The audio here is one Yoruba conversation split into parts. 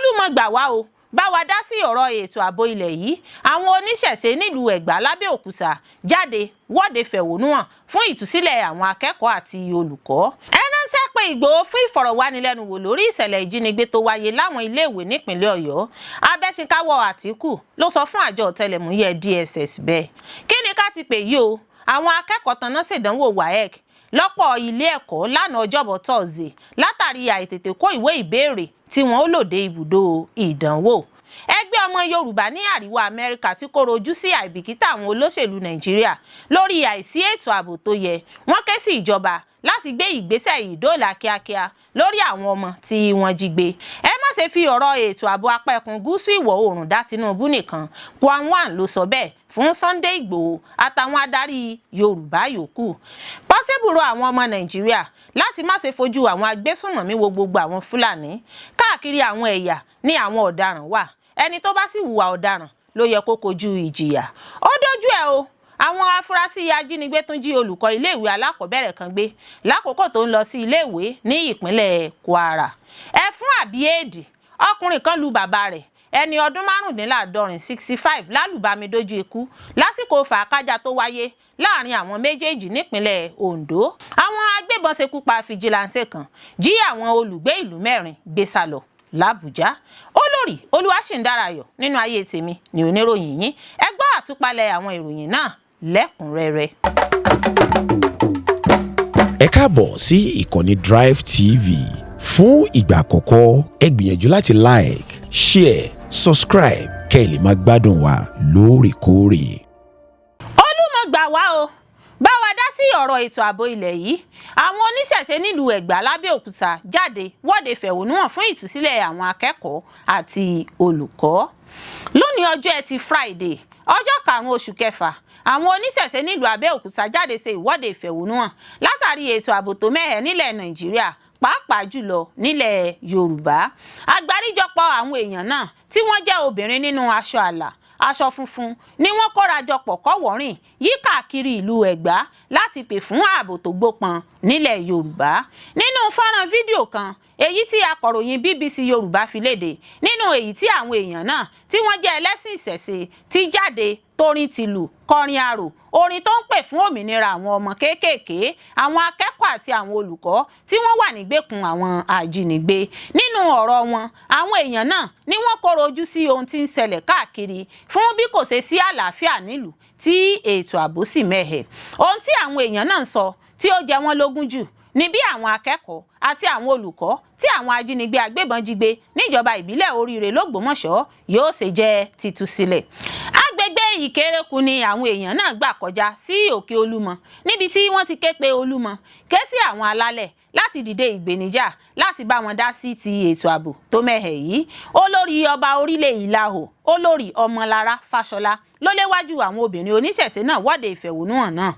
Olúmọgbà wá o bá wa dá sí ọ̀rọ̀ ètò ààbò ilẹ̀ yìí. Àwọn oníṣẹ̀ṣe nílùú Ẹ̀gbá lábẹ́òkúta jáde wọ́de fẹ̀hónúhàn fún ìtúsílẹ̀ àwọn akẹ́kọ̀ọ́ àti olùkọ́. Ẹ ránṣẹ́ pé Ìgbòho fún ìfọ̀rọ̀wánilẹ́nuwò lórí ìṣẹ̀lẹ̀ ìjínigbé tó wáyé láwọn iléèwé nípìnlẹ̀ Ọ̀yọ́. Abẹ́sìnkáwọ́ Àtíkù ló sọ fún àjọ ọ̀tẹlẹ̀múyẹ́ DSS bẹ́ẹ̀. Kí ni ká ti pè yìí o? Àwọn akẹ́kọ̀ọ́ tanná ṣèdánwò WAEC lọ́pọ̀ ilé ẹ̀kọ́ lánàá Ọjọ́bọ̀ Thursday látàrí àìtètè kó ìwé ìbéèrè tí wọ́n ó lò dé ibùdó ìdánwò. Ẹgbẹ́ ọmọ Yorùbá ní àríwá Amẹ́ríkà tí kó rojú sí àìbìkítà àwọn olóṣèlú Nàìjíríà lórí àìsí ètò ààbò tó yẹ. Wọ́n ké sí ìjọba láti gbé ìgbésẹ̀ ìdóòlà kíákíá lórí àwọn ọmọ tí wọ́n jí gbé. Ẹ má ṣe fi ọ̀rọ̀ ètò ààbò apá ẹkùn gúúsù ìwọ̀ oòrùn dá Tinubu nìkan. Kwan ló sọ bẹ́ẹ̀ fún Sunday Ìgbòho àtàwọn adarí Yorùbá yòókù. Pọ́sibúrò àwọn ọmọ Nàìjíríà láti má ṣe fojú àwọn agbésùnmọ̀mí wo gbogbo àwọn Fúlàní káàkiri àwọn ẹ̀yà ní àwọn ọ̀daràn wà. Ẹni tó bá sì hùwà ọ̀daràn ló yẹ kó kojú ìjìyà. Ó dójú ẹ̀ o. Àwọn afurasí ajínigbé tún jí olùkọ́ iléèwé alákọ̀ọ́bẹ̀rẹ̀ kan gbé lákòókò tó ń lọ sí iléèwé ní ìpínlẹ̀ Kwara. Ẹfún àbí èdì, ọkùnrin kan lu bàbá rẹ̀ ẹni ọdún 65 lálùbami dójú ikú lásìkò fàákájà tó wáyé láàrin àwọn méjèèjì nípínlẹ̀ Ondo. Àwọn agbébọn ṣekú pa fìjìláńtẹ̀ kan, jí àwọn olùgbé ìlú 4 gbé sálọ l'Àbújá. Olórí Olúwaṣìndáráyọ̀ nínú ayé tèmi ni oníròyìn yín. Ẹ gbọ́ àtúpalẹ̀ àwọn ìròyìn náà lẹ́kùnrẹ́rẹ́. Ẹ káàbọ̀ sí ìkànnì Drive TV. Fún ìgbà àkọ́kọ́ ẹ gbìyànjú láti like, share, subscribe kẹ́ ẹ lè máa gbádùn wa lóòrèkóòrè. Olúmọgbà wá o bá wa dá sí ọ̀rọ̀ ètò ààbò ilẹ̀ yìí. Àwọn oníṣẹ̀ṣe nílùú Ẹ̀gbá lábẹ́òkúta jáde wọ́de fẹ̀hónúhàn fún ìtúsílẹ̀ àwọn akẹ́kọ̀ọ́ àti olùkọ́. Lónìí ọjọ́ Ẹtì Friday ọjọ́ 5 oṣù kẹfà, àwọn oníṣẹ̀ṣe nílùú Abẹ́òkúta jáde ṣe ìwọ́de ìfẹ̀hónúhàn látàrí ètò ààbò tó mẹ́hẹ nílẹ̀ Nàìjíríà pàápàá jùlọ nílẹ̀ Yorùbá. Àgbáríjọpọ̀ àwọn èèyàn náà tí wọ́n jẹ́ obìnrin nínú aṣọ àlà aṣọ funfun ni wọ́n kórajọpọ̀ kọ́wọ̀ọ́rìn yí káàkiri ìlú Ẹ̀gbá láti pè fún ààbò tó gbópọn nílẹ̀ Yorùbá. Nínú fọ́nrán fídíò kan èyí tí akọ̀ròyìn BBC Yorùbá fi léde, nínú èyí tí àwọn èèyàn náà tí wọ́n jẹ́ ẹlẹ́sìn ìṣẹ̀ṣe ti jáde torin tìlù kọrin arò orin tó ń pè fún òmìnira àwọn ọmọ kéékèèké, àwọn akẹ́kọ̀ọ́ àti àwọn olùkọ́ tí wọ́n wà nígbèkùn àwọn ajínigbé. Nínú ọ̀rọ̀ wọn, àwọn èèyàn náà ni wọ́n kóró ojú sí ohun tí ń ṣẹlẹ̀ káàkiri fún bí kò ṣe sí àlàáfíà nílùú tí ètò ààbò sì mẹ́hẹ. Ohun tí àwọn èèyàn náà ń sọ tí ó jẹ wọ́n lógún jù ní bí àwọn akẹ́kọ̀ọ́ àti àwọn olùkọ́ tí àwọn ajínigbé agbébọn jí gbé níjọba ìbílẹ̀ Oríire l'Ógbómọ̀ṣọ́ yóò ṣe jẹ́ títú sílẹ̀. Agbègbè Ìkérékù ni àwọn èèyàn náà gbà kọjá sí Òkè Olúmọ níbi tí wọ́n ti ké pe Olúmọ ké sí àwọn alálẹ̀ láti dìde ìgbèníjà láti bá wọn dá sí ti ètò ààbò tó mẹ́hẹ yìí. Olórí ọba orílẹ̀ Ìlàhò Olórí Ọmọlára Fáṣọlá ló léwájú àwọn obìnrin oníṣẹ̀ṣe náà wọ́de ìfẹ̀hónúhàn náà.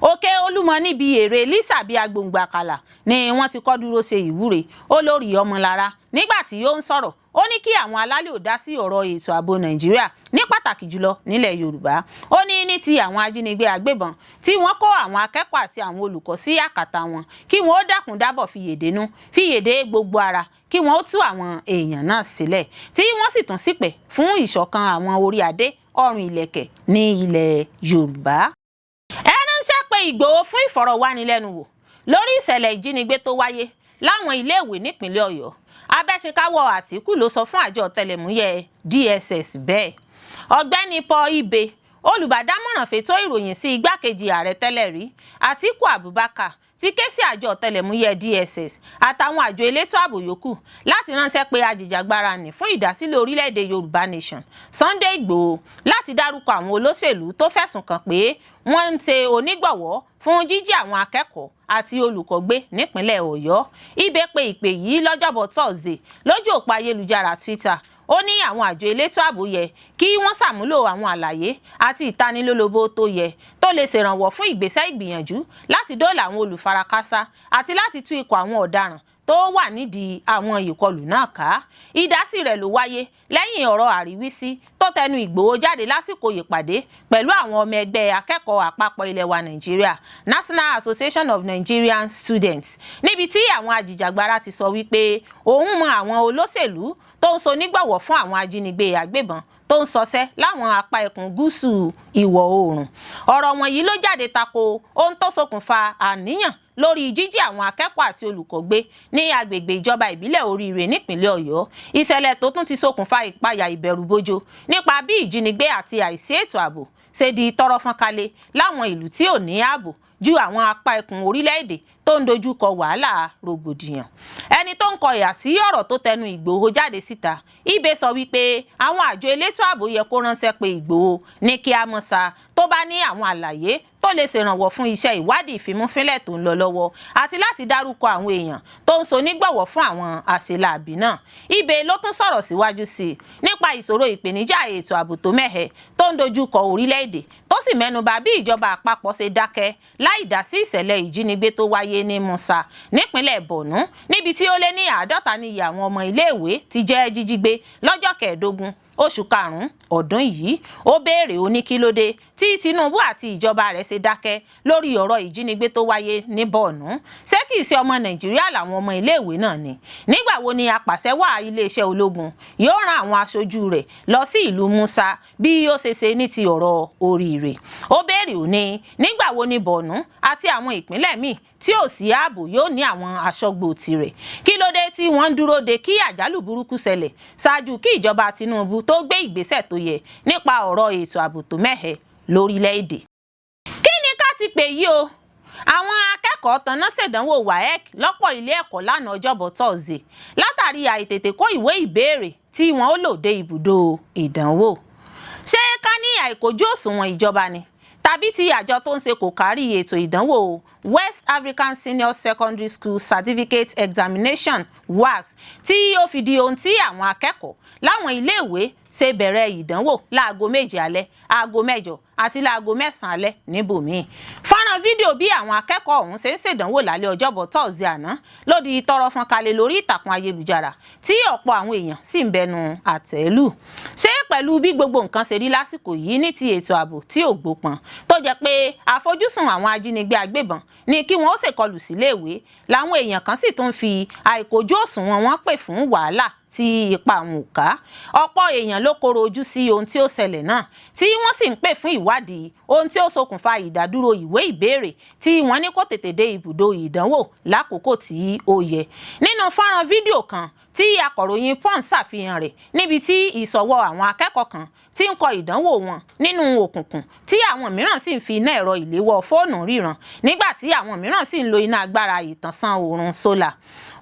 Òkè Olúmọ níbi èrè Lísàbí Agbóǹgbàkàlà ni wọ́n ti kọ́ dúró ṣe ìwúre Olórí Ọmọlára nígbà tí ó ń sọ̀rọ̀. Ó ní kí àwọn alálẹ̀ ò dá sí ọ̀rọ̀ ètò ààbò Nàìjíríà ní pàtàkì jùlọ nílẹ̀ Yorùbá. Ó ní ti àwọn ajínigbé agbébọn tí wọ́n kó àwọn akẹ́kọ̀ọ́ àti àwọn olùkọ́ sí àkàtà wọn kí wọ́n ó dákun dábọ̀ fìyèdé gbogbo ara kí wọ́n ó tú àwọn èèyàn náà sílẹ̀ tí wọ́n sì tún sípẹ̀ fún ìṣọ̀kan àwọn orí adé ọrùn ìlẹ̀kẹ̀ ní ilẹ̀ Yorùbá. Ẹ ránṣẹ́ pé Ìgbòho fún ìfọ̀rọ̀wánilẹ́nuwò lórí ìṣẹ̀lẹ̀ ìjínigbé tó wáyé láwọn iléèwé nípìnlẹ̀ Ọ̀yọ́. Abẹ́sìnkáwọ́ Àtíkù ló sọ fún àjọ ọ̀tẹlẹ̀múyẹ́ DSS bẹ́ẹ̀. Ọ̀gbẹ́ni Paul Ibe olùbádámọ̀ràn fètò ìròyìn sí igbákejì ààrẹ tẹ́lẹ̀ rí Àtíkù Abubakar ti ké sí àjọ ọ̀tẹlẹ̀múyẹ́ DSS àtàwọn àjọ elétò ààbò yòókù láti ránṣẹ́ pé ajìjàgbara nì fún ìdásílẹ̀ orílẹ̀-èdè Yorùbá Nation Sunday Ìgbòho láti dárúkọ àwọn olóṣèlú tó fẹ̀sùn kàn pé wọ́n ń ṣe onígbọ̀wọ́ fún jíjí àwọn akẹ́kọ̀ọ́ àti olùkọ́ gbé nípínlẹ̀ Ọ̀yọ́. Ibe pe ìpè yìí lọ́jọ́bọ̀ Thursday lójú òpó ayélujára Twitter. Ó ní àwọn àjọ elétò ààbò yẹ kí wọ́n ṣàmúlò àwọn àlàyé àti ìtanilólobó tó yẹ tó lè ṣèrànwọ́ fún ìgbésẹ̀ ìgbìyànjú láti dóòlà àwọn olùfarakásá àti láti tú ikọ̀ àwọn ọ̀daràn tó wà nídìí àwọn ìkọlù náà ká. Ìdásí rẹ̀ ló wáyé lẹ́yìn ọ̀rọ̀ àríwísí tó tẹnu Ìgbòho jáde lásìkò ìpàdé pẹ̀lú àwọn ọmọ ẹgbẹ́ akẹ́kọ̀ọ́ àpapọ̀ ilẹ̀ wa Nàìjíríà National Association of Nigerian Students, níbi tí àwọn ajìjàgbara ti sọ wípé òun mọ àwọn olóṣèlú tó ń so nígbọ̀wọ́ fún àwọn ajínigbé agbébọn tó ń ṣọṣẹ́ láwọn apá ẹkùn gúúsù ìwọ̀ oòrùn. Ọ̀rọ̀ wọ̀nyí ló jáde tako ohun tó ṣokùnfà àníyàn lórí jíjí àwọn akẹ́kọ̀ọ́ àti olùkọ́ gbé ní agbègbè ìjọba ìbílẹ̀ Oríire nípìnlẹ̀ Ọ̀yọ́. Ìṣẹ̀lẹ̀ tó tún ti ṣokùnfà ìpayà ìbẹ̀rùbojo nípa bí ìjínigbé àti àìsí ètò ààbò ṣe di tọ́rọ́ fọ́nkálé láwọn ìlú tí ò ní ààbò ju àwọn apá ẹkùn orílẹ̀-èdè tó ń dojúkọ wàhálà rògbòdìyàn. Ẹni tó ń kọ ìhà sí ọ̀rọ̀ tó tẹnu Ìgbòho jáde síta, Ibe sọ wípé àwọn àjọ elétò ààbò yẹ kó ránṣẹ́ pé Ìgbòho ní kíámọ́sá tó bá ní àwọn àlàyé tó lè ṣèrànwọ́ fún iṣẹ́ ìwádìí ìfimúfínlẹ̀ tó ń lọ lọ́wọ́ àti láti dárúkọ àwọn èèyàn tó ń so nígbọ̀wọ́ fún àwọn àṣeláàbí náà. Ibe ló tún sọ̀rọ̀ síwájú sí i nípa ìṣòro ìpèníjà ètò ààbò tó mẹ́hẹ tó ń dojúkọ orílẹ̀-èdè, tó sì mẹ́nubà bí ìjọba àpapọ̀ ṣe dákẹ́ láì dá sí ìṣẹ̀lẹ̀ ìjínigbé tó wáyé ní Musa nípínlẹ̀ Borno, níbi tí ó lé ní 50 níye àwọn ọmọ iléèwé ti jẹ́ jíjígbé lọ́jọ́ 15 oṣù karùn-ún ọdún yìí. Ó béèrè ó ní kí ló dé tí Tinubu àti ìjọba rẹ̀ ṣe dákẹ́ lórí ọ̀rọ̀ ìjínigbé tó wáyé ní Borno. Ṣé kìí ṣe ọmọ Nàìjíríà làwọn ọmọ iléèwé náà ni? Nígbà wo ni apàṣẹwàá iléeṣẹ́ ológun yóò rán àwọn aṣojú rẹ̀ lọ sí ìlú Musa bí ó ṣe ṣe ní ti ọ̀rọ̀ Oríire? Ó béèrè ó ní nígbà wo ni Borno àti àwọn ìpínlẹ̀ míì tí ò sí ààbò yóò ní àwọn aṣọ́gbó tirẹ̀? Kí ló dé tí wọ́n ń dúró de kí àjálù burúkú ṣẹlẹ̀ ṣáájú kí ìjọba Tinubu tó gbé ìgbésẹ̀ tó yẹ nípa ọ̀rọ̀ ètò ààbò tó mẹ́hẹ lórílẹ̀-èdè? Kí ni ká ti pè yí o? Àwọn akẹ́kọ̀ọ́ tanná ṣèdánwò WAEC lọ́pọ̀ ilé ẹ̀kọ́ lánàá Ọjọ́bọ̀ Thursday látàrí àìtètè kó ìwé ìbéèrè tí wọ́n ó lò dé ibùdó ìdánwò. Ṣé ká ní àìkójú òṣùwọ̀n ìjọba ni? Tàbí ti àjọ tó ń ṣe kò kárí ètò ìdánwò West African Senior Secondary School Certificate Examination WASC tí ó fi di ohun tí àwọn akẹ́kọ̀ọ́ láwọn iléèwé ṣe bẹ̀rẹ̀ ìdánwò láago 7 alẹ́, aago 8 àti láago 9 alẹ́ níbòmíì. Fọ́nrán fídíò bí àwọn akẹ́kọ̀ọ́ ọ̀hún ṣe ń ṣèdánwò lálẹ́ Ọjọ́bọ̀ Thursday àná ló di tọ́rọ́ fọ́nkálẹ̀ lórí ìtàkùn ayélujára tí ọ̀pọ̀ àwọn èèyàn sì ń bẹnu àtẹ́lù. Ṣé pẹ̀lú bí gbogbo nǹkan ṣe rí lásìkò yìí ní ti ètò ààbò tí ò gbópọn tó jẹ́ pé àfojúsùn àwọn ajínigbé agbébọn ní kí wọ́n ó ṣèkọlù síléèwé, làwọn èèyàn kan sì tún fi àìkójú òṣùwọ̀n wọn pè fún wàhálà tí ipa wọn ò ká. Ọ̀pọ̀ èèyàn ló koro ojú sí ohun tí ó ṣẹlẹ̀ náà tí wọ́n sì ń pè fún ìwádìí ohun tí ó ṣokùnfà ìdádúró ìwé ìbéèrè tí wọ́n ní kó tètè dé ibùdó ìdánwò lákòókò tí ó yẹ. Nínú fọ́nrán fídíò kan tí akọ̀ròyìn Punch ṣàfihàn rẹ̀ níbi tí ìṣọwọ́ àwọn akẹ́kọ̀ọ́ kan tí ń kọ ìdánwò wọn nínú òkùnkùn tí àwọn mìíràn sì ń fi iná ẹ̀rọ ìléwọ́ fóònù ríran nígbà tí àwọn mìíràn sì ń lo iná agbára ìtànsán oòrùn sólà.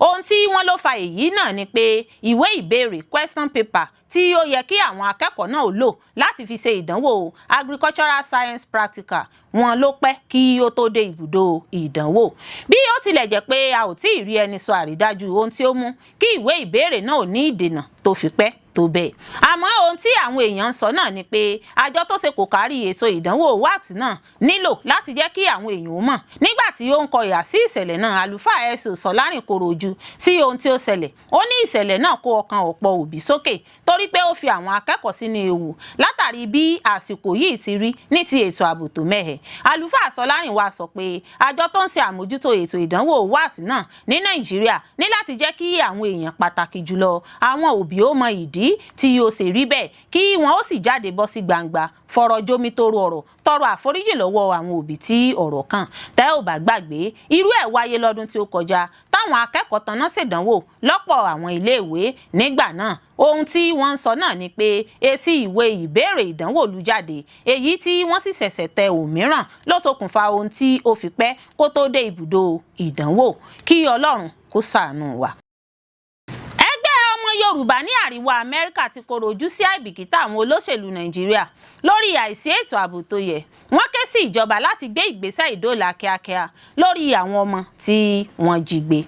Ohun tí wọ́n ló fa èyí náà ni pé ìwé ìbéèrè question paper tí ó yẹ kí àwọn akẹ́kọ̀ọ́ náà lò láti fi ṣe ìdánwò agricultural science practical wọn ló pẹ́ kí ó tó dé ibùdó ìdánwò. Bí ó tilẹ̀ jẹ́ pé a ò tí ì rí ẹni sọ àrídájú ohun tí ó mú kí ìwé ìbéèrè náà ò ní ìdènà tó fi pẹ́ tó bẹ́ẹ̀. Àmọ́ ohun tí àwọn èèyàn ń sọ náà ni pé àjọ tó ṣe kò kárí ètò ìdánwò WAEC náà nílò láti jẹ́ kí àwọn èèyàn mọ̀. Nígbà tí ó ń kọ ìhà sí ìṣẹ̀lẹ̀ náà, àlùfáà ẹ̀sùn Sọlárìn koro ojú sí ohun tí ó ṣẹlẹ̀. Ó ní ìṣẹ̀lẹ̀ náà kó ọkàn ọ̀pọ̀ òbí sókè torí pé ó fi àwọn akẹ́kọ̀ọ́ sínú ewu látàrí bí àsìkò yìí ti rí ní ti ètò ààbò tó mẹ́hẹ. Àlùfáà Sọlárìn wá sọ pé àjọ tó ń ṣe àmójútó ètò ìdánwò WAEC náà ní Nàìjíríà ní láti jẹ́ kí àwọn èèyàn pàtàkì jùlọ àwọn òbí ó mọ ìdí tí ó sì rí bẹ́ẹ̀ kí wọ́n ó sì jáde bọ́ sí gbangba fọ̀rọ̀ jomitoro ọ̀rọ̀ tọrọ àforíjì lọ́wọ́ àwọn òbí tí ọ̀rọ̀ kàn. Tẹ́ ò bá gbàgbé, irú ẹ̀ wáyé lọ́dún tí ó kọjá táwọn akẹ́kọ̀ọ́ tanná ṣèdánwò lọ́pọ̀ àwọn iléèwé nígbà náà. Ohun tí wọ́n ń sọ náà ni pé èsì ìwé ìbéèrè ìdánwò lù jáde, èyí tí wọ́n sì ṣẹ̀ṣẹ̀ tẹ òmíràn ló ṣokùnfà ohun tí ó fi pẹ́ kó tó dé ibùdó ìdánwò. Kí Ọlọ́run kó ṣàánú wa. Yorùbá ní àríwá Amẹ́ríkà ti koro ojú sí àìbìkítà àwọn olóṣèlú Nàìjíríà lórí àìsí ètò ààbò tó yẹ. Wọ́n ké sí ìjọba láti gbé ìgbésẹ̀ ìdóòlà kíákíá lórí àwọn ọmọ tí wọ́n jí gbé.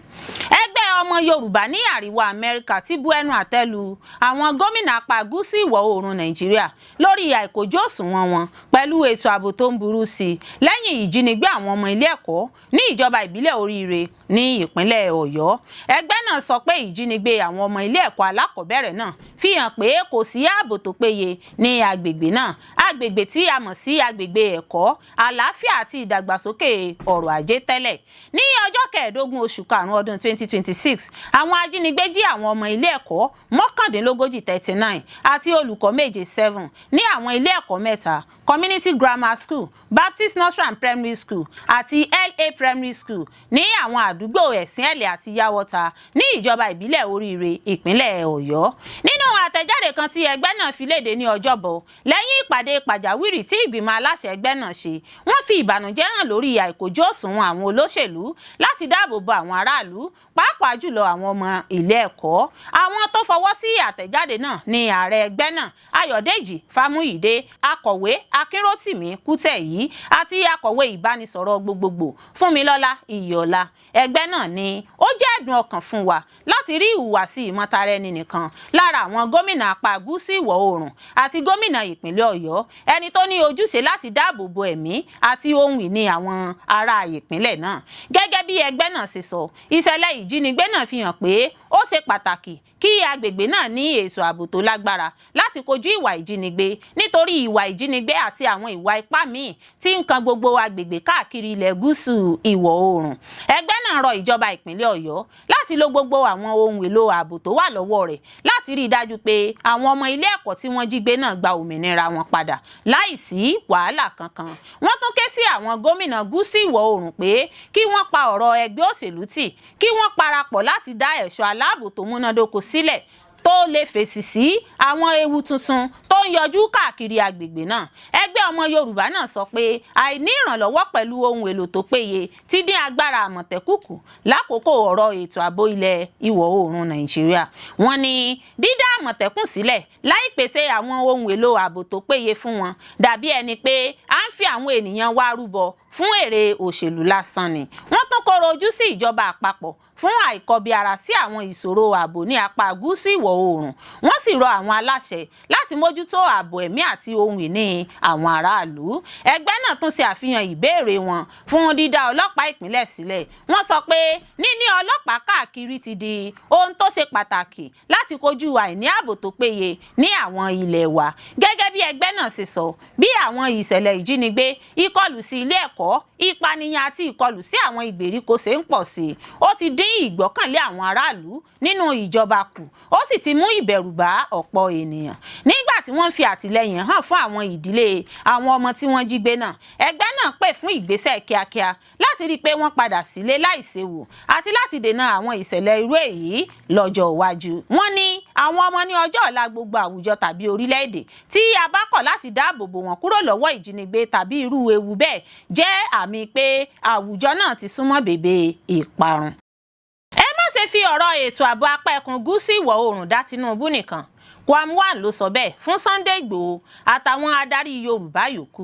Ẹgbẹ́ ọmọ Yorùbá ní àríwá Amẹ́ríkà ti bu ẹnu àtẹ́ lu àwọn gómìnà apá gúúsù ìwọ̀ oòrùn Nàìjíríà lórí àìkójú òṣùwọ̀n wọn pẹ̀lú ètò ààbò tó ń burú sí i lẹ́yìn ìjínigbé àwọn ọmọ ilé ẹ̀kọ́ ní ìjọba ìbílẹ̀ Oríire ní ìpínlẹ̀ Ọ̀yọ́. Ẹgbẹ́ náà sọ pé ìjínigbé àwọn ọmọ ilé ẹ̀kọ́ alákọ̀ọ́bẹ̀rẹ̀ náà fi hàn pé kò sí ààbò tó péye ní agbègbè náà, agbègbè tí a mọ̀ sí agbègbè ẹ̀kọ́, àlàáfíà àti ìdàgbàsókè ọrọ̀ ajé tẹ́lẹ̀. Ní ọjọ́ 15 oṣù karùn-ún ọdún 2026, àwọn ajínigbé jí àwọn ọmọ ilé ẹ̀kọ́ 39 àti olùkọ́ 7 ní àwọn ilé ẹ̀kọ́ mẹ́ta: Community Grammar School, Baptist Nursery and Primary School àti LA Primary School ní àwọn àdúgbò Ẹ̀sìnẹ̀lẹ̀ àti Yáwọ́ta ní ìjọba ìbílẹ̀ Oríire, ìpínlẹ̀ Ọ̀yọ́. Nínú àtẹ̀jáde kan tí ẹgbẹ́ náà fi léde ní Ọjọ́bọ̀ lẹ́yìn ìpàdé pàjáwìrì tí ìgbìmọ̀ aláṣẹ ẹgbẹ́ náà ṣe, wọ́n fi ìbànújẹ́ hàn lórí àìkójú òṣùwọ̀n àwọn olóṣèlú láti dáàbò bo àwọn aráàlú, pàápàá jùlọ àwọn ọmọ ilé ẹ̀kọ́. Àwọn tó fọwọ́ sí àtẹ̀jáde náà ni ààrẹ ẹgbẹ́ náà Ayọ̀dèjì Fámúyìdé, akọ̀wé Akínrótìmí Kútẹ̀yí àti akọ̀wé ìbánisọ̀rọ̀ gbogbogbò Fúnmilọ́lá Ìyọ̀lá. Ẹgbẹ́ náà ní ó jẹ́ ẹ̀dùn ọkàn fún wa láti rí ìhùwàsí ìmọ̀tara ẹni nìkan lára àwọn gómìnà apá gúúsù ìwọ̀ oòrùn àti gómìnà ìpínlẹ̀ Ọ̀yọ́, ẹni tó ní ojúṣe láti dáàbò bo ẹ̀mí àti ohun ìní àwọn ará ìpínlẹ̀ náà. Gẹ́gẹ́ bí ẹgbẹ́ náà ṣe sọ, ìṣẹ̀lẹ̀ ìjínigbé náà fi hàn pé ó ṣe pàtàkì kí agbègbè náà ní ètò ààbò tó lágbára láti kojú ìwà ìjínigbé, nítorí ìwà ìjínigbé àti àwọn ìwà ipá míì tí ń kan gbogbo agbègbè káàkiri ilẹ̀ gúúsù ìwọ̀ oòrùn. Ẹgbẹ́ náà rọ ìjọba ìpínlẹ̀ Ọ̀yọ́ láti lo gbogbo àwọn ohun èlò ààbò tó wà lọ́wọ́ rẹ̀ láti rí i dájú pé àwọn ọmọ ilé ẹ̀kọ́ tí wọ́n jí gbé náà gba òmìnira wọn padà láìsí wàhálà kankan. Wọ́n tún ké sí àwọn gómìnà gúúsù ìwọ̀ oòrùn pé kí wọ́n pa ọ̀rọ̀ ẹgbẹ́ òṣèlú tì, kí wọ́n parapọ̀ láti dá ẹ̀ṣọ́ aláàbò tó múnádóko sílẹ̀ tó lè fèsì sí àwọn ewu tuntun tó ń yọjú káàkiri agbègbè náà. Ẹgbẹ́ ọmọ Yorùbá náà sọ pé àìní ìrànlọ́wọ́ pẹ̀lú ohun èlò tó péye ti dín agbára Àmọ̀tẹ́kùn kù lákòókò ọ̀rọ̀ ètò ààbò ilẹ̀ ìwọ̀ oòrùn Nàìjíríà. Wọ́n ní dídá Àmọ̀tẹ́kùn sílẹ̀ láì pèsè àwọn ohun èlò ààbò tó péye fún wọn dàbí ẹni pé à ń fi àwọn ènìyàn wá rúbọ fún èrè òṣèlú lásán ni. Wọ́n tún kọ̀rọ̀ ojú sí ìjọba àpapọ̀ fún àìkọbiara sí àwọn ìṣòro ààbò ní apá gúúsù ìwọ̀ oòrùn. Wọ́n sì rọ àwọn aláṣẹ láti mójútó ààbò ẹ̀mí àti ohun ìní àwọn aráàlú. Ẹgbẹ́ náà tún ṣe àfihàn ìbéèrè wọn fún dídá ọlọ́pàá ìpínlẹ̀ sílẹ̀. Wọ́n sọ pé níní ọlọ́pàá káàkiri ti di ohun tó ṣe pàtàkì láti kojú àìní ààbò tó péye ní àwọn ilẹ̀ wa. Gẹ́gẹ́ bí ẹgbẹ́ náà ṣe sọ, bí àwọn ìṣẹ̀lẹ̀ ìjínigbé, ìkọlù sí ilé ẹ̀kọ́, ìpànìyàn àti ìkọlù sí àwọn ìgbèríko ṣe ń pọ̀ sí, ó ti dín ìgbọ́kànlé àwọn aráàlú nínú ìjọba kù, ó sì ti mú ìbẹ̀rù bá ọ̀pọ̀ ènìyàn. Nígbà tí wọ́n fi àtìlẹ́yìn hàn fún àwọn ìdílé àwọn ọmọ tí wọ́n jí gbé náà, ẹgbẹ́ náà pè fún ìgbésẹ̀ kíákíá láti rí i pé wọ́n padà sílé láìséwu àti láti dènà àwọn ìṣẹ̀lẹ̀ irú èyí lọ́jọ́ iwájú. Wọ́n ní àwọn ọmọ ní ọjọ́ ọ̀la gbogbo àwùjọ tàbí orílẹ̀-èdè. Tí a bá kọ̀ láti dáàbò bò wọ́n kúrò lọ́wọ́ ìjínigbé tàbí irú ewu bẹ́ẹ̀, jẹ́ àmì pé àwùjọ náà ti súnmọ́ bèbè ìparun. Ẹ má ṣe fi ọ̀rọ̀ ètò ààbò apá ẹkùn gúúsù ìwọ̀ oòrùn dá Tinubu nìkan. Kwam-1 ló sọ bẹ́ẹ̀ fún Sunday Igboho àtàwọn adarí Yorùbá yòókù.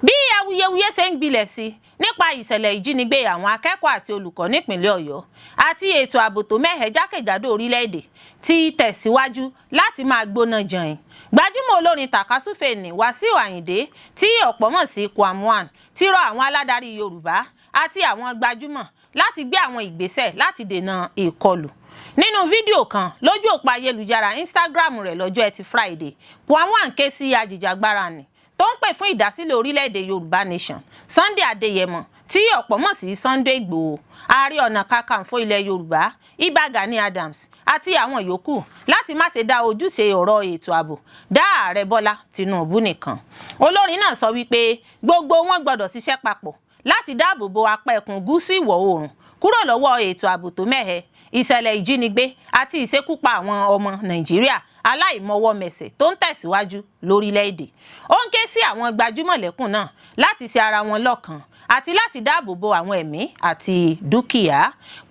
Bí awuyewuye ṣe ń gbilẹ̀ sí nípa ìṣẹ̀lẹ̀ ìjínigbé àwọn akẹ́kọ̀ọ́ àti olùkọ́ nípìnlẹ̀ Ọ̀yọ́ àti ètò ààbò tó mẹ́hẹ̀ jákèjádò orílẹ̀-èdè ti tẹ̀síwájú láti máa gbóná jàn. Gbajúmọ̀ olórin tàkasúfèé ní Wàsíù Àyìndé tí ọ̀pọ̀ mọ̀ sí Kwam-1 ti rọ àwọn aládarí Yorùbá àti àwọn gbajúmọ̀ láti gbé àwọn ìgbésẹ̀ láti dènà ìkọlù. Nínú fídíò kan lójú òpó ayélujára Instagram rẹ̀ lọ́jọ́ Ẹtì Friday, Kwam-1 ké sí ajìjàgbara nì tó ń pè fún ìdásílẹ̀ orílẹ̀-èdè Yorùbá Nation, Sunday Adéyẹmọ tí ọ̀pọ̀ mọ̀ sí Sunday Igboho, Ààrẹ Ọ̀nà Kakanfò ilẹ̀ Yorùbá, Ìbà Gani Adams àti àwọn yòókù láti má ṣe dá ojúṣe ọ̀rọ̀ ètò ààbò dá Ààrẹ Bọ́lá Tinubu nìkan. Olórin náà sọ wípé gbogbo wọn gbọdọ̀ ṣiṣẹ́ papọ̀ láti dáàbò bo apá ẹkùn gúúsù ìwọ̀ oòrùn kúrò lọ́wọ́ ètò ààbò tó mẹ́hẹ̀, ìṣẹ̀lẹ̀ ìjínigbé àti ìṣekúpa àwọn ọmọ Nàìjíríà aláìmọwọ́mẹsẹ̀ tó ń tẹ̀síwájú lórílẹ̀-èdè. Ó ń ké sí àwọn gbajúmọ̀lẹ́kùn náà láti ṣe ara wọn lọ́kan àti láti dáàbò bo àwọn ẹ̀mí àti dúkìá.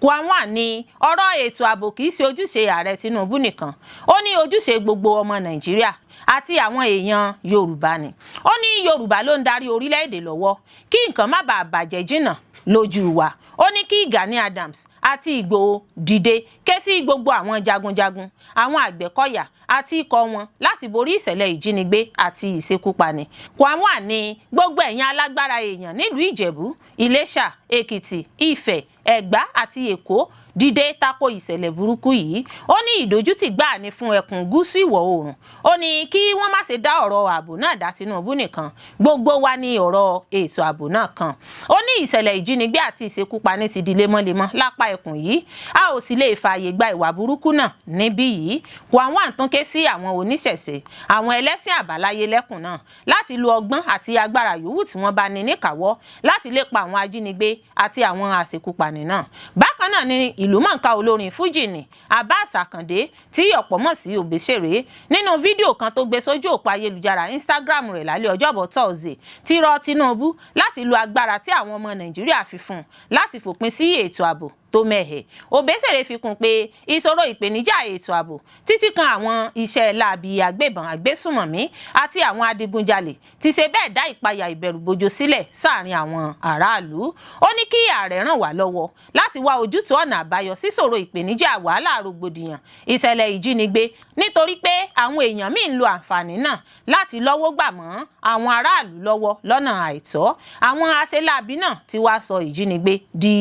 Kwam-1 ní ọ̀rọ̀ ètò ààbò kìí ṣe ojúṣe Ààrẹ Tinubu nìkan, ó ní ojúṣe gbogbo ọmọ Nàìjíríà. àti àwọn èèyàn Yorùbá ni. Ó ní Yorùbá ló ń darí orílẹ̀-èdè lọ́wọ́ kí nǹkan má bàa bàjẹ́ jìnnà lójú wa. Ó ní kí Gani Adams àti Ìgbòho dìde ké sí gbogbo àwọn jagunjagun, àwọn Àgbẹ̀kọ̀yà àti ikọ̀ wọn láti borí ìṣẹ̀lẹ̀ ìjínigbé àti ìṣekúpani. Kwamwa ní gbogbo ẹ̀yin alágbára èèyàn nílùú Ìjẹ̀bú, Iléṣà, Èkìtì, Ifẹ̀, Ẹ̀gbá àti Èkó dìde tako ìṣẹ̀lẹ̀ burúkú yìí. Ó ní ìdójútì gbáà ní fún ẹkùn gúúsù ìwọ̀ oòrùn. Ó ní kí wọ́n má ṣe dá ọ̀rọ̀ ààbò náà dá Tinubu nìkan, gbogbo wa ní ọ̀rọ̀ ètò ààbò náà kan. Ó ní ìṣẹ̀lẹ̀ ìjínigbé àti ìṣekúpani ti di lemọ́lemọ́ lápá ẹkùn yìí, a ò sì lè fààyè gba ìwà burúkú náà níbí yìí. Kwamwa tún ké sí àwọn oníṣẹ̀ṣe, àwọn ẹlẹ́sìn àbáláyé lẹ́kùn náà láti lo ọgbọ́n àti agbára yòówù tí wọ́n bá ní níkàáwọ́ láti lépa àwọn ajínigbé àti àwọn àṣekúpani náà. Bákan náà ni ìlúmọ̀ọ́ká olórin fújì ní Abbas Akande tí ọ̀pọ̀ mọ̀ sí Òbésèré nínú fídíò kan tó gbé sójú òpó ayélujára Instagram rẹ̀ lálẹ́ ọjọ́bọ̀ Thursday ti rọ Tinubu láti lo agbára tí àwọn ọmọ Nàìjíríà fi fún un láti fòpin sí ètò ààbò tó mẹ́hẹ̀. Òbésèré fi kún pé ìṣòro ìpèníjà ètò ààbò títí kan àwọn iṣẹ́ láabi agbébọn agbésùmọ̀mí àti àwọn adigunjalè ti ṣe bẹ́ẹ̀ dá ìpayà ìbẹ̀rùbojo sílẹ̀ sáàrin àwọn aráàlú. Ó ní kí ààrẹ ràn wá lọ́wọ́ láti wá ojútùú ọ̀nà àbáyọ síṣòro ìpèníjà wàhálà rògbòdìyàn ìṣẹ̀lẹ̀ ìjínigbé nítorí pé àwọn èèyàn míì ń lo àǹfààní náà láti lọ́wọ́ gbà mọ́ àwọn aráàlú lọ́wọ́ lọ́nà àìtọ́. Àwọn aṣeláàbí náà ti wá sọ ìjínigbé di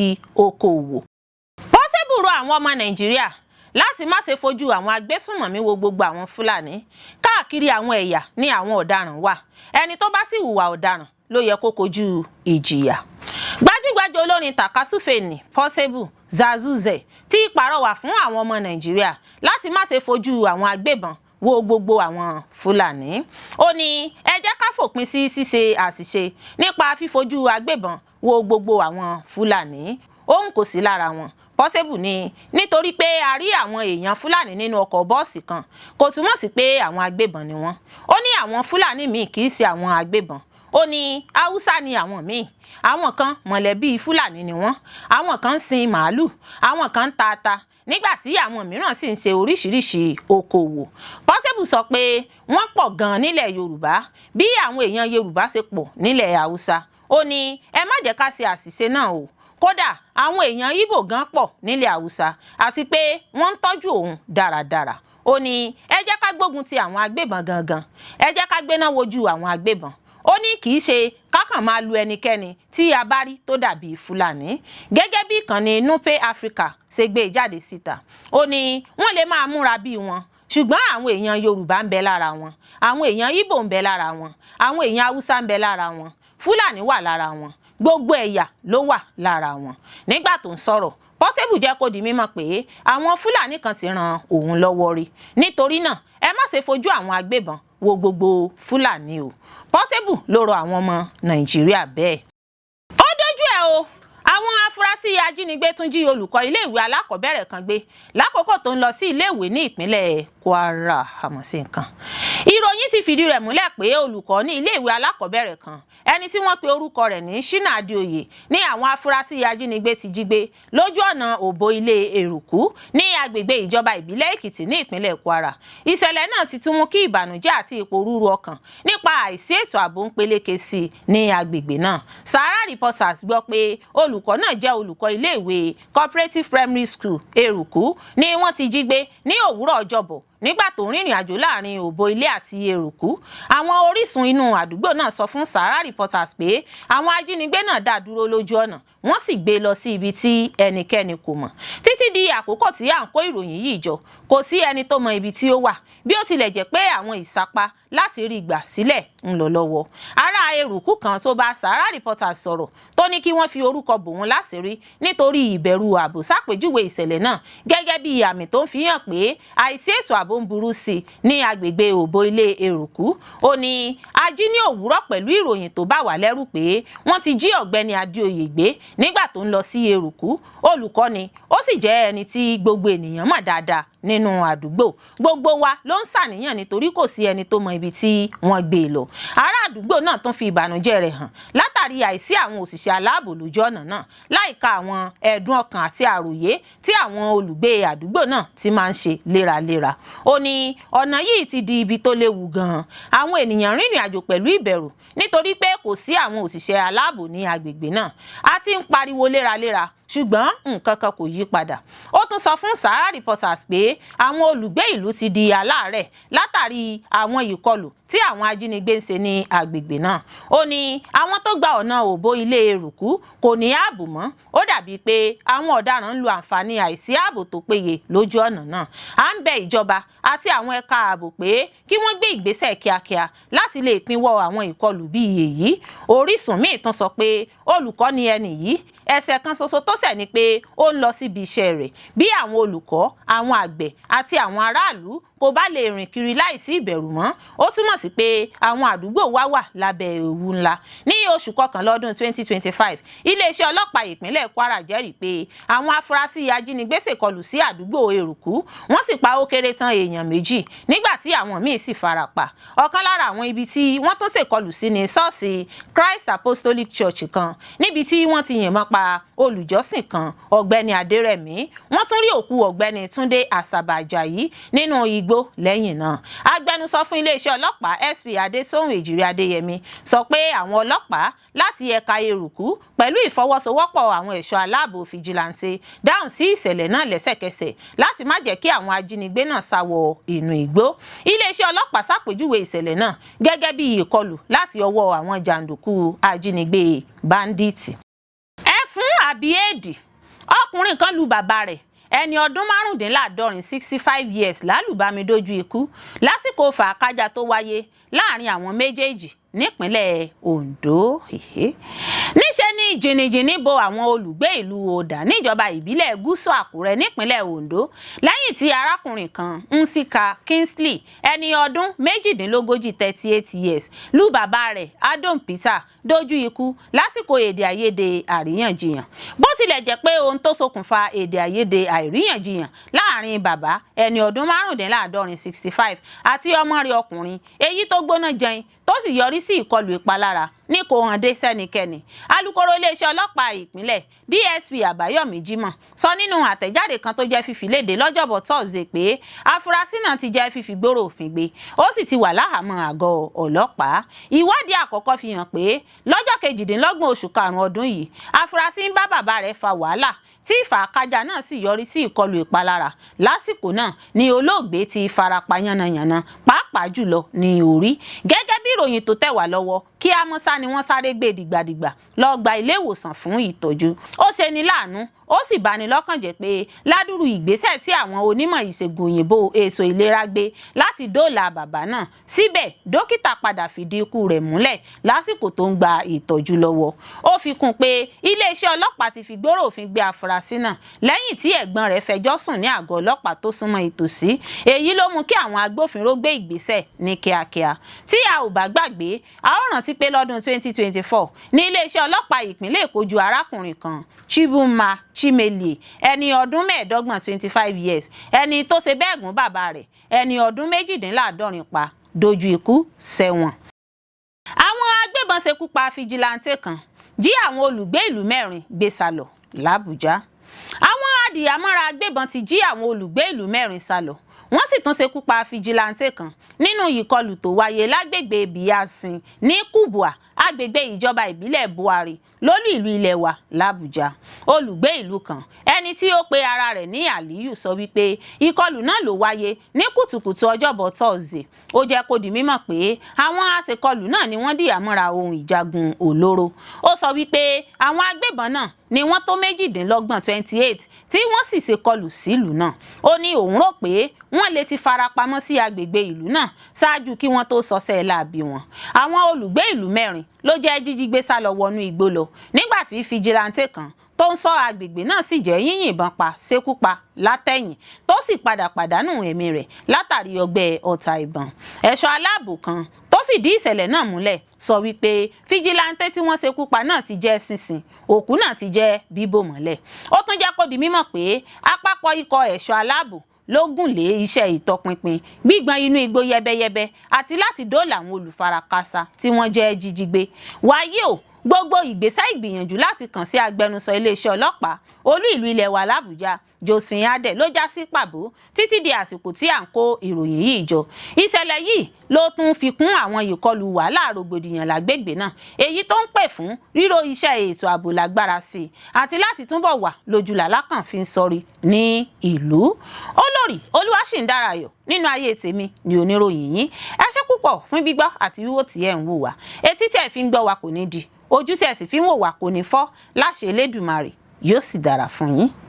okòòwò. Rọ àwọn ọmọ Nàìjíríà láti má ṣe fojú àwọn agbésùnmọ̀mí wo gbogbo àwọn Fúlàní. Káàkiri àwọn ẹ̀yà ní àwọn ọ̀daràn wà, ẹni tó bá sì hùwà ọ̀daràn ló yẹ kó kojú ìjìyà. Gbajúgbajà olórin tàkasúfèé ní Portable Zazuzẹ tí pàrọwà fún àwọn ọmọ Nàìjíríà láti má ṣe fojú àwọn agbébọn wo gbogbo àwọn Fúlàní. Ó ní ẹ jẹ́ ká fòpin sí ṣíṣe àṣìṣe nípa fífojú agbébọn wo gbogbo àwọn Fúlàní. Òun kò sí lára wọn. Portable ní nítorí pé a rí àwọn èèyàn Fúlàní nínú ọkọ̀ bọ́ọ̀sì kan kò túmọ̀ sí pé àwọn agbébọn ni wọ́n. Ó ní àwọn Fúlàní míì kì í ṣe àwọn agbébọn. Ó ní Haúsá ni àwọn míì, àwọn kan mọ̀lẹ́bí Fúlàní ni wọ́n, àwọn kan ń sin màálù, àwọn kan ń ta ata, nígbà tí àwọn mìíràn sì ń ṣe oríṣiríṣi okòwò. Portable sọ pé wọ́n pọ̀ gan-an nílẹ̀ Yorùbá bí àwọn èèyàn Yorùbá ṣe pọ̀ nílẹ̀ Haúsá. Ó ní ẹ má jẹ́ ká ṣe àṣìṣe náà o. Kódà àwọn èèyàn Ìgbò gan pọ̀ nílẹ̀ Haúsá àti pé wọ́n ń tọ́jú òun dáradára. Ó ní ẹ jẹ́ ká gbógun ti àwọn agbébọn gangan, ẹ jẹ́ ká gbéná wojú àwọn agbébọn. Ó ní kì í ṣe kákàn máa lu ẹnikẹ́ni tí a bá rí tó dàbí Fúlàní. Gẹ́gẹ́ bí ìkànnì Nupe Africa ṣe gbé jáde síta, ó ní wọ́n lè máa múra bí wọn ṣùgbọ́n àwọn èèyàn Yorùbá ń bẹ lára wọn, àwọn èèyàn Ìgbò ń bẹ lára wọn, àwọn èèyàn Haúsá ń bẹ lára wọn, Fúlàní wà lára wọn, gbogbo ẹ̀yà ló wà lára wọn. Nígbà tó ń sọ̀rọ̀, Portable jẹ́ kó di mímọ̀ pé àwọn Fúlàní kan ti ran òun lọ́wọ́ rí. Nítorí náà ẹ má ṣe fojú àwọn agbébọn wo gbogbo Fúlàní o. Portable ló rọ àwọn ọmọ Nàìjíríà bẹ́ẹ̀. Ó dójú ẹ̀ o. Àwọn afurasí ajínigbé tún jí olùkọ́ iléèwé alákọ̀ọ́bẹ̀rẹ̀ kan gbé lákòókò tó ń lọ sí iléèwé ní ìpínlẹ̀ Kwara. Àmọ́ sí nǹkan. Ìròyìn ti fìdí rẹ̀ múlẹ̀ pé olùkọ́ ní iléèwé alákọ̀ọ́bẹ̀rẹ̀ kan, ẹni tí wọ́n pe orúkọ rẹ̀ ní Shina Adéoyè, ní àwọn afurasí ajínigbé ti jí gbé lójú ọ̀nà Òbò ilé Èrùkú ní agbègbè ìjọba ìbílẹ̀ Èkìtì ní ìpínlẹ̀ Kwara. Ìṣẹ̀lẹ̀ náà ti tún mú kí ìbànújẹ́ àti ìpòrúurú ọkàn nípa àìsí ètò ààbò ń peléke sí i ní agbègbè náà. Sahara Reporters gbọ́ pé olùkọ́ náà jẹ́ olùkọ́ iléèwé Cooperative Primary School Èrùkú ni wọ́n ti jí gbé ní òwúrọ̀ Ọjọ́bọ̀ nígbà tó ń rìnrìn àjò láàrin Òbò ilé àti Èrùkú. Àwọn orísun inú àdúgbò náà sọ fún Sahara Reporters pé àwọn ajínigbé náà dá dúró lójú ọ̀nà, wọ́n sì gbé lọ sí ibi tí ẹnikẹ́ni kò mọ̀. Títí di àkókò tí à ń kó ìròyìn yìí jọ, kò sí ẹni tó mọ ibi tí ó wà, bí ó tilẹ̀ jẹ́ pé àwọn ìsapá láti rí gbà sílẹ̀ ń lọ lọ́wọ́. Ará Èrùkú kan tó bá Sahara Reporters sọ̀rọ̀ tó ní kí wọ́n fi orúkọ bò wọ́n láṣìírí nítorí ìbẹ̀rù ààbò ṣàpèjúwe ìṣẹ̀lẹ̀ náà gẹ́gẹ́ bí àmì tó ń fi hàn pé àìsí ètò ààbò ń burú sí i ní agbègbè Òbò ilé Èrùkú. Ó ní a jí ní òwúrọ̀ pẹ̀lú ìròyìn tó bá wà lẹ́rù pé wọ́n ti jí ọ̀gbẹ́ni Adéoyè gbé nígbà tó ń lọ sí Èrùkú. Olùkọ́ ni ó sì jẹ́ ẹni tí gbogbo ènìyàn mọ̀ dáadáa nínú àdúgbò. Gbogbo wa ló ń ṣàníyàn nítorí kò sí ẹni tó mọ ibi tí wọ́n gbé lọ. Ará àdúgbò náà tún fi ìbànújẹ́ rẹ̀ hàn látàrí látàrí àìsí àwọn òṣìṣẹ́ aláàbò lójú ọ̀nà náà láìka àwọn ẹ̀dùn ọkàn àti àròyé tí àwọn olùgbé àdúgbò náà ti máa ń ṣe léraléra. Ó ní ọ̀nà yìí ti di ibi tó léwu gan-an, àwọn ènìyàn rìnrìn àjò pẹ̀lú ìbẹ̀rù nítorí pé kò sí àwọn òṣìṣẹ́ aláàbò ní agbègbè náà. A ti ń pariwo léraléra ṣùgbọ́n nǹkan kan kò yí padà. Ó tún sọ fún Sahara Reporters pé àwọn olùgbé ìlú ti di aláàárẹ̀ látàrí àwọn ìkọlù tí àwọn ajínigbé ń ṣe ní agbègbè náà. Ó ní àwọn tó gba ọ̀nà òbó ilé eruku kò ní ààbò mọ́. Ó dàbí pé àwọn ọ̀daràn ń lo àǹfààní àìsí ààbò tó péye lójú ọ̀nà náà. À ń bẹ ìjọba àti àwọn ẹ̀ka ààbò pé kí wọ́n gbé ìgbésẹ̀ kíákíá láti lè pinwọ́ àwọn ìkọlù bíi èyí. Orísun míì tún sọ pé olùkọ́ ni ẹni yìí, ẹ̀ṣẹ̀ kan ṣoṣo tó ṣẹ̀ ni pé ó ń lọ síbi iṣẹ́ rẹ̀. Bí àwọn olùkọ́, àwọn àgbẹ̀ àti àwọn aráàlú kò bá lè rìn kiri láìsí ìbẹ̀rù mọ́, ó túmọ̀ sí pé àwọn àdúgbò wa wà lábẹ́ ewu ńlá. Ní oṣù kọkànlá ọdún 2025, iléeṣẹ́ ọlọ́pàá ìpínlẹ̀ Kwara jẹ́rìí pé àwọn afurasí ajínigbé ṣèkọlù sí àdúgbò eruku, wọ́n sì pa ó kéré tán èèyàn 2 nígbà tí àwọn míì sì farapa. Ọ̀kan lára àwọn ibi tí wọ́n tún ṣèkọlù sí ní ṣọ́ọ̀ṣì Christ Apostolic Church kan, níbi tí wọ́n ti yìnbọn pa olùjọ́sìn kan, ọ̀gbẹ́ni Adérẹ̀mí. Wọ́n tún rí òkú ọ̀gbẹ́ni Túndé Àṣàbà Àjàyí nínú igbó lẹ́yìn náà. Agbẹnusọ fún iléeṣẹ́ ọlọ́pàá SP Adétóhùn Èjìrí Adéyẹmí sọ pé àwọn ọlọ́pàá láti ẹ̀ka eruku pẹ̀lú ìfọwọ́sowọ́pọ̀ àwọn ẹ̀ṣọ́ aláàbò fìjìláńtì dáhùn sí ìṣẹ̀lẹ̀ náà lẹ́sẹ̀kẹsẹ̀ láti má jẹ́ kí àwọn ajínigbé náà sá wọ inú igbó. Iléeṣẹ́ ọlọ́pàá ṣàpèjúwe ìṣẹ̀lẹ̀ náà gẹ́gẹ́ bí ìkọlù láti ọwọ́ àwọn jàǹdùkú ajínigbé báńdíìtì. Fún àbíèdì, ọkùnrin kan lu bàbá rẹ̀ ẹni ọdún 65 65 years lálùbami dójú ikú lásìkò fàákájà tó wáyé láàrin àwọn méjèèjì nípínlẹ̀ Ondo. Níṣe ni jìnnìjìnnì bo àwọn olùgbé ìlú Ọ̀dà níjọba ìbílẹ̀ Gúúsù Àkúrẹ́ nípínlẹ̀ Ondo lẹ́yìn tí arákùnrin kan Nsika Kingsley ẹni ọdún 38 38 years lu bàbá rẹ̀ Adom Peter dójú ikú lásìkò èdè àìyedè àríyànjiyàn. Bó tilẹ̀ jẹ́ pé ohun tó ṣokùnfà èdè àìyedè àríyànjiyàn láàrin bàbá ẹni ọdún 65 65 àti ọmọ rẹ̀ ọkùnrin èyí tó gbóná jẹun tó sì yọrí sí ìkọlù ìpalára ní kò hàn dé sẹ́nikẹ́ni. Alukoro iléeṣẹ́ ọlọ́pàá ìpínlẹ̀ DSP Àbáyọ̀mí Jímọ̀ sọ nínú àtẹ̀jáde kan tó jẹ́ fífi léde lọ́jọ́bọ̀ Thursday pé afurasí náà ti jẹ́ fífi gbòòrò òfin gbé, ó sì ti wà láhàámọ́ àgọ́ ọlọ́pàá. Ìwádìí àkọ́kọ́ fi hàn pé lọ́jọ́ 28 oṣù karùn-ún ọdún yìí afurasí ń bá bàbá rẹ̀ fa wàhálà tí ìfàkájà náà sì yọrí sí ìkọlù ìpalára. Lásìkò náà ni olóògbé ti farapa yánnayànna pàápàá jùlọ ní orí. Gẹ́gẹ́ bí ìròyìn tó tẹ̀ wá lọ́wọ́, kí amọ́sá ni wọ́n sáré gbé dìgbàdìgbà lọ gba ilé ìwòsàn fún ìtọ́jú. Ó ṣe ní láàánú, ó sì bani lọ́kàn jẹ́ pé ládùrú ìgbésẹ̀ tí àwọn onímọ̀ ìṣègùn òyìnbó ètò ìlera gbé láti dóòlà bàbá náà, síbẹ̀ dókítà padà fìdí ikú rẹ̀ múlẹ̀ lásìkò tó ń gba ìtọ́jú lọ́wọ́. Ó fi kún pé iléeṣẹ́ ọlọ́pàá ti fi gbòòrò òfin gbé afurasí náà lẹ́yìn tí ẹ̀gbọ́n rẹ̀ fẹjọ́ sùn ní àgọ́ ọlọ́pàá tó súnmọ́ ìtòsí. Èyí ló mú kí àwọn agbófinró gbé ìgbésẹ̀ ní kíákíá. Tí a ò bá gbàgbé, a ó rántí pé lọ́dún 2024 ní iléeṣẹ́ ọlọ́pàá ìpínlẹ̀ Èkó ju arákùnrin kan Chibuma Chimelie ẹni ọdún 25 25 years ẹni tó ṣe bẹ́ẹ̀ gún bàbá rẹ̀ ẹni ọdún 72 pa dojú ikú sẹ́wọ̀n. Àwọn agbébọn ṣekú pa fìjìláńtẹ̀ kan, jí àwọn olùgbé ìlú 4 gbé sálọ l'Àbújá. Àwọn adìyàmọ́ra agbébọn ti jí àwọn olùgbé ìlú 4 sálọ, wọ́n sì tún ṣekú pa fìjìláńtẹ̀ kan nínú ìkọlù tó wáyé lágbègbè Biasin ní Kubwa, agbègbè ìjọba ìbílẹ̀ Buhari lólú ìlú ilẹ̀ wa l'Àbújá. Olùgbé ìlú kan ẹni tí ó pe ara rẹ̀ ní Aliyu sọ wípé ìkọlù náà ló wáyé ní kùtùkùtù ọjọ́bọ̀ Thursday. Ó jẹ́ kó di mímọ̀ pé àwọn aṣèkọlù náà ni wọ́n dìyàmọ́ra ohun ìjagun olóró. Ó sọ wípé àwọn agbébọn náà ni wọ́n tó 28 tí wọ́n sì ṣèkọlù sílùú náà. Ó ní òun rò pé wọ́n lè ti farapamọ́ sí agbègbè ìlú náà ṣáájú kí wọ́n tó sọsẹ́ láabi wọn. Àwọn olùgbé ìlú 4 ló jẹ́ jíjígbé sálọ wọnú igbó lọ nígbà tí fìjìláńtẹ̀ kan tó ń ṣọ́ agbègbè náà sì jẹ́ yíyìnbọn pa ṣekú pa látẹ̀yìn tó sì padà pàdánù ẹ̀mí rẹ̀ látàrí ọgbẹ́ ọta ìbọn. Ẹ̀ṣọ́ aláàbò kan tó fìdí ìṣẹ̀lẹ̀ náà múlẹ̀ sọ wípé fìjìláńtẹ̀ tí wọ́n ṣekú pa náà ti jẹ́ sínsìn, òkú náà ti jẹ́ bíbò mọ́lẹ̀. Ó tún jẹ́ kó di mímọ̀ pé àpapọ̀ ikọ̀ ẹ̀ṣọ́ aláàbò ló gùn lé iṣẹ́ ìtọpinpin gbígbọn inú igbó yẹbẹyẹbẹ àti láti dóòlà àwọn olùfarakásá tí wọ́n jẹ́ jíjígbé. Wáyé o, gbogbo ìgbésẹ̀ ìgbìyànjú láti kàn sí agbẹnusọ iléeṣẹ́ ọlọ́pàá olú ìlú ilẹ̀ wa l'Àbújá Josephine Adé ló já sí pàbó títí di àsìkò tí à ń kó ìròyìn yìí jọ. Ìṣẹ̀lẹ̀ yìí ló tún fi kún àwọn ìkọlù wàhálà rògbòdìyàn lágbègbè náà, èyí tó ń pè fún ríró iṣẹ́ ètò ààbò lágbára sí i àti láti túbọ̀ wà lójúlà lákàn fi ń sọrí ní ìlú. Olórí Olúwaṣìndáráyọ̀ nínú ayé tèmi ni oníròyìn yín. Ẹ ṣé púpọ̀ fún gbígbọ́ àti wíwò tí ẹ̀ ń wò wá. Etí tí ẹ fi ń gbọ́ wa kò ní di, ojú tí ẹ sì fi ń wò wá kò ní fọ́, láṣẹ Elédùmarè yóò sì dára fún yín.